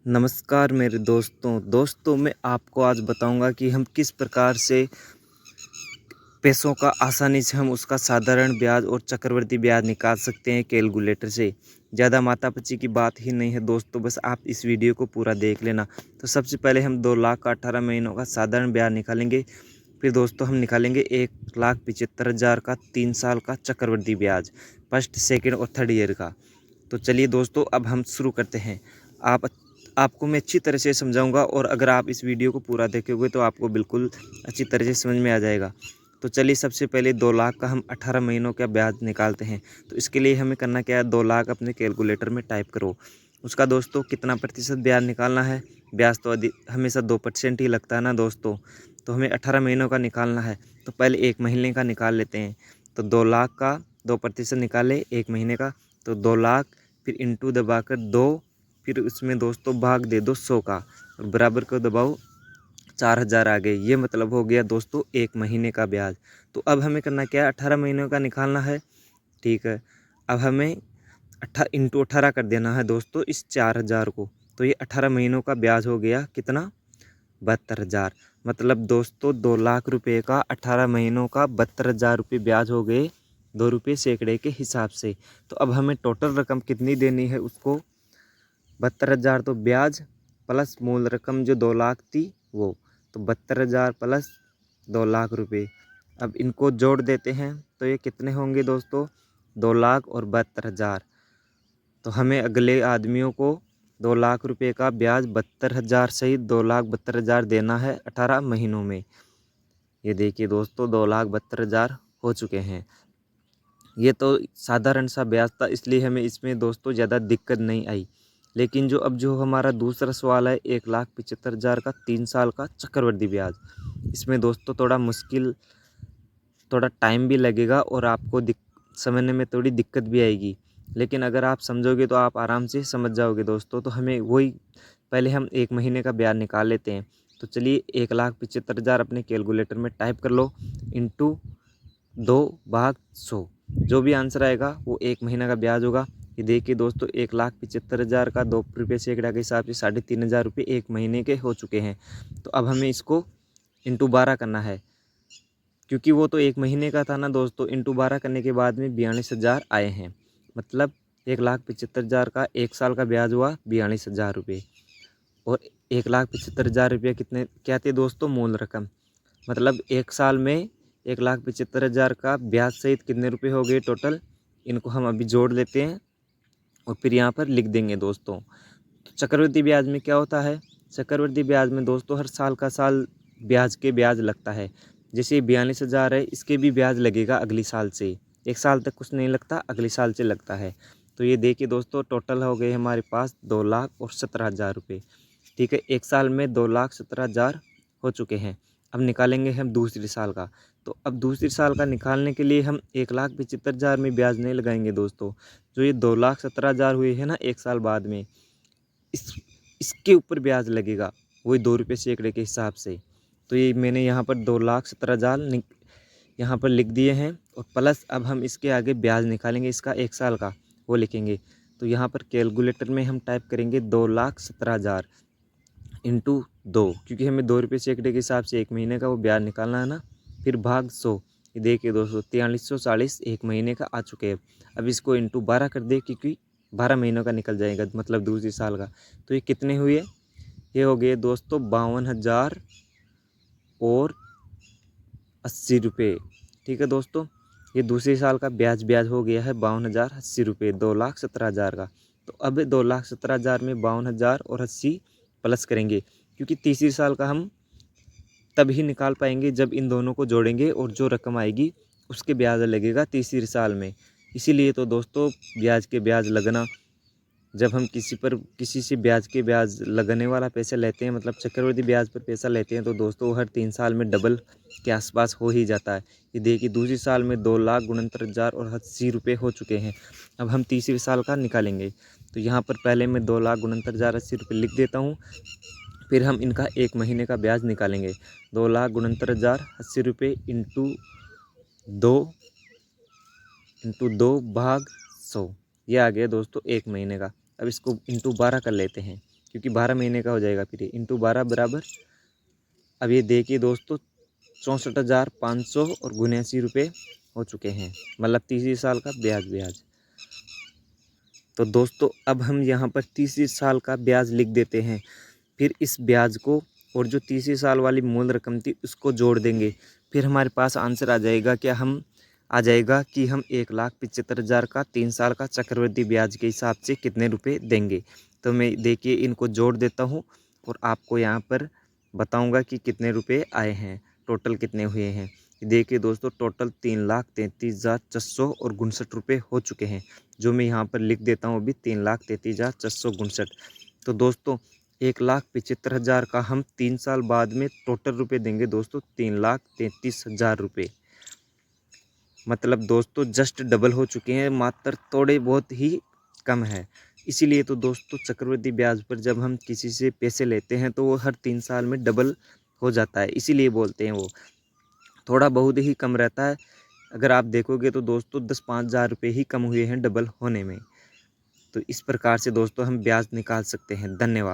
नमस्कार मेरे दोस्तों मैं आपको आज बताऊंगा कि हम किस प्रकार से पैसों का आसानी से हम उसका साधारण ब्याज और चक्रवृद्धि ब्याज निकाल सकते हैं कैलकुलेटर से। ज़्यादा माथापच्ची की बात ही नहीं है दोस्तों, बस आप इस वीडियो को पूरा देख लेना। तो सबसे पहले हम 2 लाख का 18 महीनों का साधारण ब्याज निकालेंगे। फिर दोस्तों हम निकालेंगे 1,75,000 का 3 साल का चक्रवृद्धि ब्याज, फर्स्ट सेकेंड और थर्ड ईयर का। तो चलिए दोस्तों अब हम शुरू करते हैं। आप आपको मैं अच्छी तरह से समझाऊंगा और अगर आप इस वीडियो को पूरा देखोगे तो आपको बिल्कुल अच्छी तरह से समझ में आ जाएगा। तो चलिए सबसे पहले 2 लाख का हम 18 महीनों का ब्याज निकालते हैं। तो इसके लिए हमें करना क्या है, 2 लाख अपने कैलकुलेटर में टाइप करो। उसका दोस्तों कितना प्रतिशत ब्याज निकालना है। ब्याज तो हमेशा 2% ही लगता है ना दोस्तों। तो हमें 18 महीनों का निकालना है। तो पहले 1 महीने का निकाल लेते हैं। तो 2 लाख का 2% निकाले 1 महीने का, तो 2 लाख फिर इंटू दबाकर 2, फिर उसमें दोस्तों भाग दे दो 100 का और बराबर को दबाओ 4,000 आ गए। ये मतलब हो गया दोस्तों 1 महीने का ब्याज। तो अब हमें करना क्या है, 18 महीनों का निकालना है। ठीक है, अब हमें इंटू 18 कर देना है दोस्तों इस 4,000 को। तो ये 18 महीनों का ब्याज हो गया कितना, 72,000। मतलब दोस्तों 2 लाख रुपए का 18 महीनों का 72,000 रुपये ब्याज हो गए, 2 रुपये सैकड़े के हिसाब से। तो अब हमें टोटल रकम कितनी देनी है उसको, 72,000 तो ब्याज प्लस मूल रकम जो 2 लाख थी वो। तो 72,000 प्लस 2 लाख रुपए। अब इनको जोड़ देते हैं तो ये कितने होंगे दोस्तों, 2 लाख और 72,000। तो हमें अगले आदमियों को 2 लाख रुपए का ब्याज 72,000 सहित 2,72,000 देना है 18 महीनों में। ये देखिए दोस्तों 2,72,000 हो चुके हैं। ये तो साधारण सा ब्याज था, इसलिए हमें इसमें दोस्तों ज़्यादा दिक्कत नहीं आई। लेकिन जो हमारा दूसरा सवाल है, 1,75,000 का 3 साल का चक्रवृद्धि ब्याज, इसमें दोस्तों थोड़ा टाइम भी लगेगा और आपको समझने में थोड़ी दिक्कत भी आएगी। लेकिन अगर आप समझोगे तो आप आराम से समझ जाओगे दोस्तों। तो हमें वही पहले हम 1 महीने का ब्याज निकाल लेते हैं। तो चलिए 1,75,000 अपने कैलकुलेटर में टाइप कर लो, इंटू 2/100। जो भी आंसर आएगा वो 1 महीना का ब्याज होगा। ये देखिए दोस्तों 1,75,000 का 2 रुपये सैकड़ा के हिसाब से 3,500 रुपये 1 महीने के हो चुके हैं। तो अब हमें इसको इंटू 12 करना है, क्योंकि वो तो 1 महीने का था ना दोस्तों। इंटू 12 करने के बाद में 42,000 आए हैं। मतलब 1,75,000 का 1 साल का ब्याज हुआ 42,000 रुपये। और 1,75,000 रुपये कितने क्या थे दोस्तों, मूल रकम। मतलब 1 साल में 1,75,000 का ब्याज सहित कितने रुपए हो गए टोटल, इनको हम अभी जोड़ लेते हैं और फिर यहाँ पर लिख देंगे दोस्तों। तो चक्रवृद्धि ब्याज में क्या होता है, चक्रवृद्धि ब्याज में दोस्तों हर साल का साल ब्याज लगता है। जैसे 42,000 है, इसके भी ब्याज लगेगा अगली साल से। 1 साल तक कुछ नहीं लगता, अगले साल से लगता है। तो ये देखिए दोस्तों टोटल हो गए हमारे पास 2,17,000 रुपये। ठीक है, 1 साल में 2,17,000 हो चुके हैं। अब निकालेंगे हम दूसरे साल का। तो अब दूसरे साल का निकालने के लिए हम 1,75,000 में ब्याज नहीं लगाएंगे दोस्तों। जो ये 2,17,000 हुए हैं ना 1 साल बाद में, इस इसके ऊपर ब्याज लगेगा, वही 2 रुपये सैकड़े के हिसाब से। तो ये मैंने यहाँ पर 2,17,000 यहाँ पर लिख दिए हैं। और प्लस अब हम इसके आगे ब्याज निकालेंगे इसका 1 साल का, वो लिखेंगे। तो यहाँ पर कैलकुलेटर में हम टाइप करेंगे 2,17,000 इंटू 2, क्योंकि हमें 2 रुपये सैकड़े के हिसाब से 1 महीने का वो ब्याज निकालना है ना। फिर भाग 100। ये देखिए दोस्तों 4,340 1 महीने का आ चुके हैं। अब इसको इंटू 12 कर दे, क्योंकि 12 महीनों का निकल जाएगा, मतलब दूसरे साल का। तो ये कितने हुए, ये हो गए दोस्तों 52,000 और 80 रुपये। ठीक है दोस्तों, ये दूसरे साल का ब्याज हो गया है 52,080 रुपये 2,17,000 का। तो अब 2,17,000 में 52,000 और 80 प्लस करेंगे, क्योंकि तीसरे साल का हम तब ही निकाल पाएंगे जब इन दोनों को जोड़ेंगे और जो रकम आएगी उसके ब्याज लगेगा तीसरे साल में। इसीलिए तो दोस्तों ब्याज के ब्याज लगना, जब हम किसी से ब्याज के ब्याज लगने वाला पैसा लेते हैं, मतलब चक्रवृद्धि ब्याज पर पैसा लेते हैं, तो दोस्तों हर 3 साल में डबल के आसपास हो ही जाता है। ये देखिए दूसरे साल में 2,69,000 और 80 रुपये हो चुके हैं। अब हम तीसरे साल का निकालेंगे। तो यहाँ पर पहले मैं 2,69,080 रुपये लिख देता हूँ। फिर हम इनका 1 महीने का ब्याज निकालेंगे। 2,69,080 रुपये इंटू 2 भाग 100, ये आ गया दोस्तों 1 महीने का। अब इसको इंटू 12 कर लेते हैं। क्योंकि 12 महीने का हो जाएगा। फिर इंटू 12 बराबर, अब ये देखिए दोस्तों 64,500 और 79 रुपये हो चुके हैं, मतलब तीसरे साल का ब्याज। तो दोस्तों अब हम यहाँ पर तीसरे साल का ब्याज लिख देते हैं। फिर इस ब्याज को और जो तीसरे साल वाली मूल रकम थी उसको जोड़ देंगे। फिर हमारे पास आंसर आ जाएगा कि हम 1,75,000 का 3 साल का चक्रवृद्धि ब्याज के हिसाब से कितने रुपए देंगे। तो मैं देखिए इनको जोड़ देता हूँ और आपको यहाँ पर बताऊँगा कि कितने रुपए आए हैं, टोटल कितने हुए हैं। देखिए दोस्तों टोटल 3,33,459 रुपये हो चुके हैं, जो मैं यहाँ पर लिख देता हूँ अभी 3,33,459। तो दोस्तों 1,75,000 का हम 3 साल बाद में टोटल रुपए देंगे दोस्तों 3,33,000 रुपये। मतलब दोस्तों जस्ट डबल हो चुके हैं, मात्र थोड़े बहुत ही कम है। इसीलिए तो दोस्तों चक्रवृद्धि ब्याज पर जब हम किसी से पैसे लेते हैं तो वो हर 3 साल में डबल हो जाता है, इसीलिए बोलते हैं वो थोड़ा बहुत ही कम रहता है। अगर आप देखोगे तो दोस्तों 10-5 हज़ार रुपये ही कम हुए हैं डबल होने में। तो इस प्रकार से दोस्तों हम ब्याज निकाल सकते हैं। धन्यवाद।